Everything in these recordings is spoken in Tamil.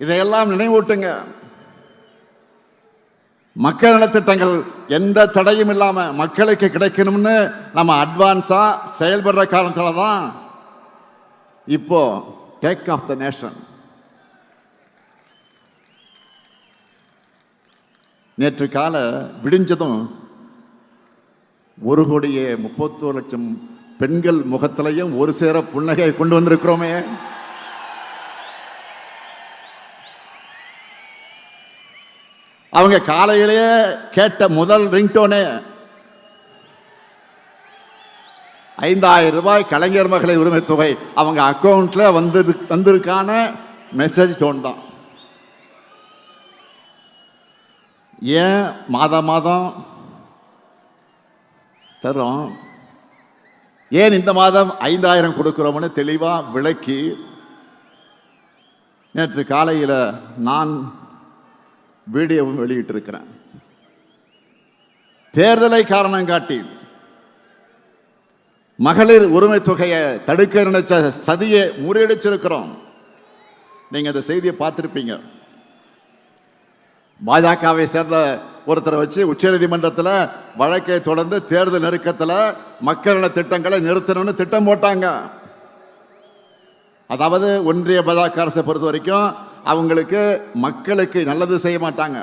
இதையெல்லாம் நினைவூட்டுங்க. மக்கள் நலத்திட்டங்கள் எந்த தடையும் இல்லாம மக்களுக்கு கிடைக்கணும்னு நம்ம அட்வான்ஸா செயல்படுற காரணத்தால தான் இப்போ டேக் ஆஃப் த நேஷன். நேற்று கால விடிஞ்சதும் 1,31,00,000 பெண்கள் முகத்திலையும் ஒரு சேர புன்னகை கொண்டு வந்திருக்கிறோமே. அவங்க காலையிலேயே கேட்ட முதல் ரிங்டோனே 5,000 ரூபாய் கலைஞர் மகளிர் உரிமை தொகை அவங்க அக்கௌண்ட்ல வந்திருக்கான மெசேஜ் டோன் தான். ஏன் மாதம் மாதம் தரோம், ஏன் இந்த மாதம் 5,000 கொடுக்கிறோம்னு தெளிவா விளக்கி நேற்று காலையில் நான் வீடியோவும் வெளியிட்டிருக்கிறேன். தேர்தலை காரணம் காட்டி மகளிர் உரிமை தொகையை தடுக்க நினைச்ச சதியை முறியடிச்சிருக்கிறோம். நீங்க அந்த செய்தியை பார்த்திருப்பீங்க. பாஜகவை சேர்ந்த ஒருத்தரை வச்சு உச்சநீதிமன்றத்தில் வழக்கை தொடர்ந்து தேர்தல் நெருக்கத்தில் மக்கள் நல திட்டங்களை நிறுத்தணும்னு திட்டம் போட்டாங்க. அதாவது ஒன்றிய பாஜக அரசை பொறுத்த வரைக்கும் அவங்களுக்கு மக்களுக்கு நல்லது செய்ய மாட்டாங்க,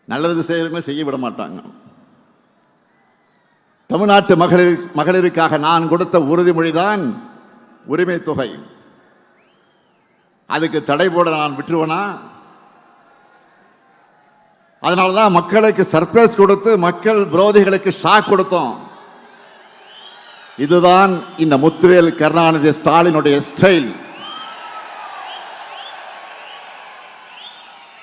நல்லது செய்ய விட மாட்டாங்க. தமிழ்நாட்டு மகளிருக்காக நான் கொடுத்த உறுதிமொழி தான் உரிமை தொகை. அதுக்கு தடை போட நான் விட்டுருவேனா? அதனாலதான் மக்களுக்கு சர்ப்ரைஸ் கொடுத்து மக்கள் விரோதிகளுக்கு ஷாக் கொடுத்தோம். இதுதான் இந்த முத்துவேல் கருணாநிதி ஸ்டாலினுடைய ஸ்டைல்.